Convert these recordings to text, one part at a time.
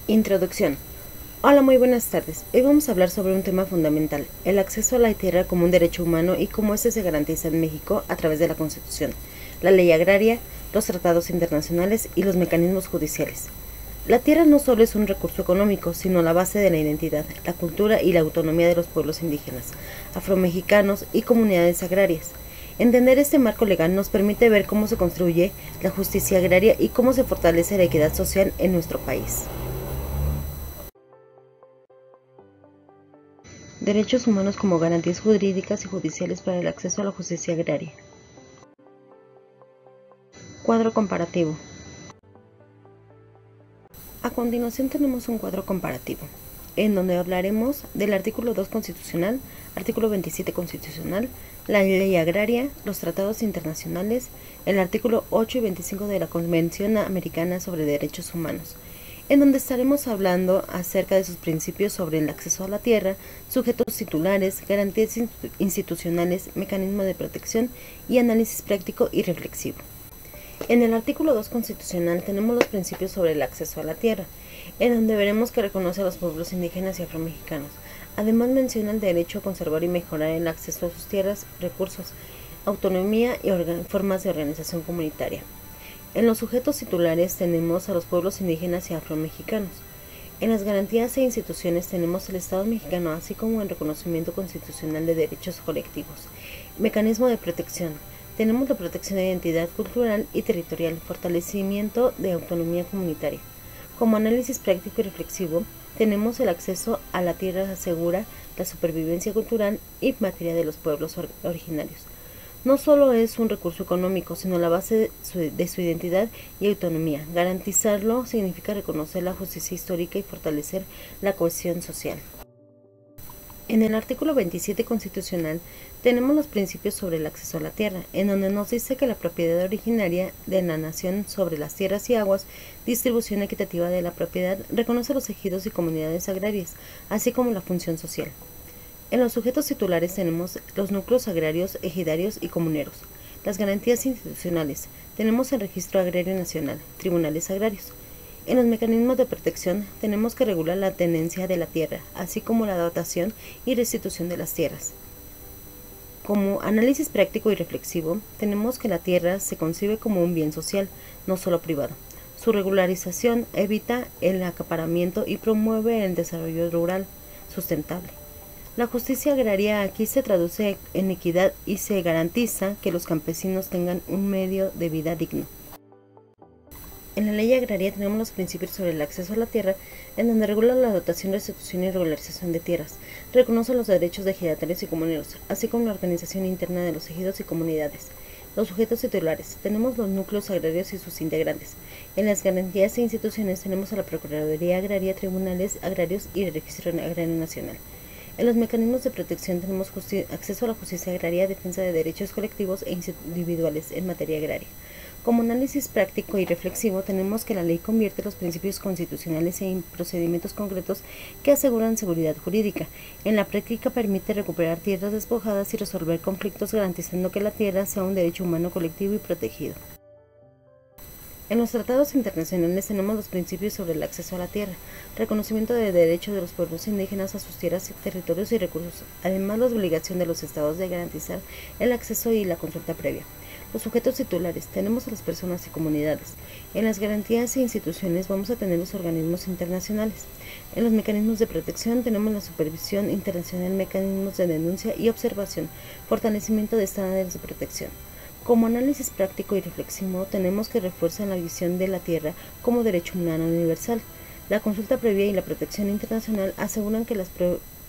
Introducción. Hola, muy buenas tardes. Hoy vamos a hablar sobre un tema fundamental, el acceso a la tierra como un derecho humano y cómo este se garantiza en México a través de la Constitución, la ley agraria, los tratados internacionales y los mecanismos judiciales. La tierra no solo es un recurso económico, sino la base de la identidad, la cultura y la autonomía de los pueblos indígenas, afromexicanos y comunidades agrarias. Entender este marco legal nos permite ver cómo se construye la justicia agraria y cómo se fortalece la equidad social en nuestro país. Derechos humanos como garantías jurídicas y judiciales para el acceso a la justicia agraria. Cuadro comparativo. A continuación tenemos un cuadro comparativo, en donde hablaremos del artículo 2 constitucional, artículo 27 constitucional, la ley agraria, los tratados internacionales, el artículo 8 y 25 de la Convención Americana sobre Derechos Humanos, en donde estaremos hablando acerca de sus principios sobre el acceso a la tierra, sujetos titulares, garantías institucionales, mecanismo de protección y análisis práctico y reflexivo. En el artículo 2 constitucional tenemos los principios sobre el acceso a la tierra, en donde veremos que reconoce a los pueblos indígenas y afromexicanos. Además menciona el derecho a conservar y mejorar el acceso a sus tierras, recursos, autonomía y formas de organización comunitaria. En los sujetos titulares tenemos a los pueblos indígenas y afromexicanos. En las garantías e instituciones tenemos el Estado mexicano, así como el reconocimiento constitucional de derechos colectivos. Mecanismo de protección. Tenemos la protección de identidad cultural y territorial, fortalecimiento de autonomía comunitaria. Como análisis práctico y reflexivo, tenemos el acceso a la tierra asegura la supervivencia cultural y materia de los pueblos originarios. No solo es un recurso económico, sino la base de su identidad y autonomía. Garantizarlo significa reconocer la justicia histórica y fortalecer la cohesión social. En el artículo 27 constitucional tenemos los principios sobre el acceso a la tierra, en donde nos dice que la propiedad originaria de la nación sobre las tierras y aguas, distribución equitativa de la propiedad, reconoce los ejidos y comunidades agrarias, así como la función social. En los sujetos titulares tenemos los núcleos agrarios, ejidarios y comuneros. Las garantías institucionales, tenemos el Registro Agrario Nacional, tribunales agrarios. En los mecanismos de protección tenemos que regular la tenencia de la tierra, así como la dotación y restitución de las tierras. Como análisis práctico y reflexivo, tenemos que la tierra se concibe como un bien social, no solo privado. Su regularización evita el acaparamiento y promueve el desarrollo rural sustentable. La justicia agraria aquí se traduce en equidad y se garantiza que los campesinos tengan un medio de vida digno. En la ley agraria tenemos los principios sobre el acceso a la tierra, en donde regula la dotación, restitución y regularización de tierras, reconoce los derechos de ejidatarios y comuneros, así como la organización interna de los ejidos y comunidades. Los sujetos titulares, tenemos los núcleos agrarios y sus integrantes. En las garantías e instituciones tenemos a la Procuraduría Agraria, tribunales agrarios y el Registro Agrario Nacional. En los mecanismos de protección tenemos acceso a la justicia agraria, defensa de derechos colectivos e individuales en materia agraria. Como análisis práctico y reflexivo, tenemos que la ley convierte los principios constitucionales en procedimientos concretos que aseguran seguridad jurídica. En la práctica permite recuperar tierras despojadas y resolver conflictos garantizando que la tierra sea un derecho humano colectivo y protegido. En los tratados internacionales tenemos los principios sobre el acceso a la tierra, reconocimiento de derechos de los pueblos indígenas a sus tierras, territorios y recursos, además la obligación de los estados de garantizar el acceso y la consulta previa. Los sujetos titulares, tenemos a las personas y comunidades. En las garantías e instituciones vamos a tener los organismos internacionales. En los mecanismos de protección tenemos la supervisión internacional, mecanismos de denuncia y observación, fortalecimiento de estándares de protección. Como análisis práctico y reflexivo, tenemos que refuerzar la visión de la tierra como derecho humano universal. La consulta previa y la protección internacional aseguran que las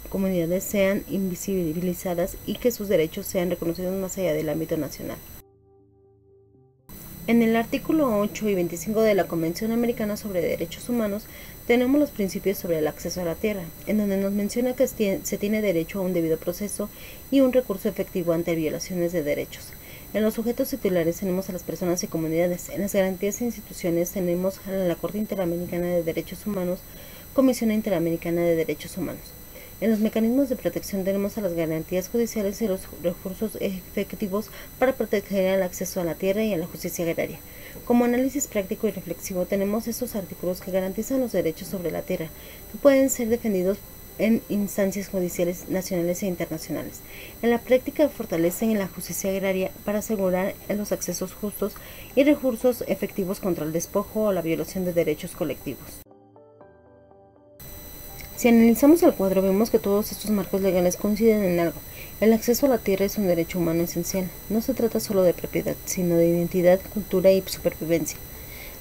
comunidades sean invisibilizadas y que sus derechos sean reconocidos más allá del ámbito nacional. En el artículo 8 y 25 de la Convención Americana sobre Derechos Humanos tenemos los principios sobre el acceso a la tierra, en donde nos menciona que se tiene derecho a un debido proceso y un recurso efectivo ante violaciones de derechos. En los sujetos titulares tenemos a las personas y comunidades. En las garantías e instituciones tenemos a la Corte Interamericana de Derechos Humanos, Comisión Interamericana de Derechos Humanos. En los mecanismos de protección tenemos a las garantías judiciales y los recursos efectivos para proteger el acceso a la tierra y a la justicia agraria. Como análisis práctico y reflexivo tenemos estos artículos que garantizan los derechos sobre la tierra, que pueden ser defendidos en instancias judiciales nacionales e internacionales. En la práctica fortalecen la justicia agraria para asegurar los accesos justos y recursos efectivos contra el despojo o la violación de derechos colectivos. Si analizamos el cuadro, vemos que todos estos marcos legales coinciden en algo. El acceso a la tierra es un derecho humano esencial. No se trata solo de propiedad, sino de identidad, cultura y supervivencia.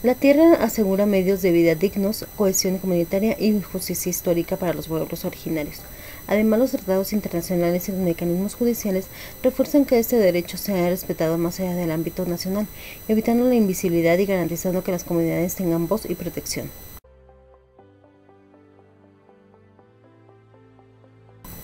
La tierra asegura medios de vida dignos, cohesión comunitaria y justicia histórica para los pueblos originarios. Además, los tratados internacionales y los mecanismos judiciales refuerzan que este derecho sea respetado más allá del ámbito nacional, evitando la invisibilidad y garantizando que las comunidades tengan voz y protección.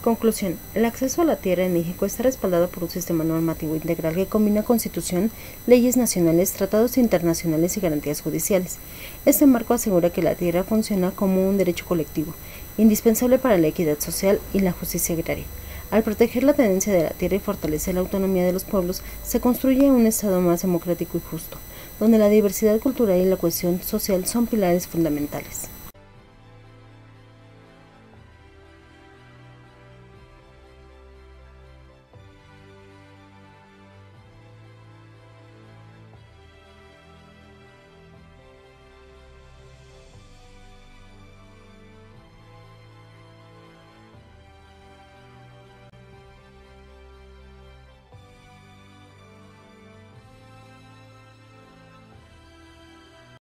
Conclusión. El acceso a la tierra en México está respaldado por un sistema normativo integral que combina constitución, leyes nacionales, tratados internacionales y garantías judiciales. Este marco asegura que la tierra funciona como un derecho colectivo, indispensable para la equidad social y la justicia agraria. Al proteger la tenencia de la tierra y fortalecer la autonomía de los pueblos, se construye un Estado más democrático y justo, donde la diversidad cultural y la cohesión social son pilares fundamentales.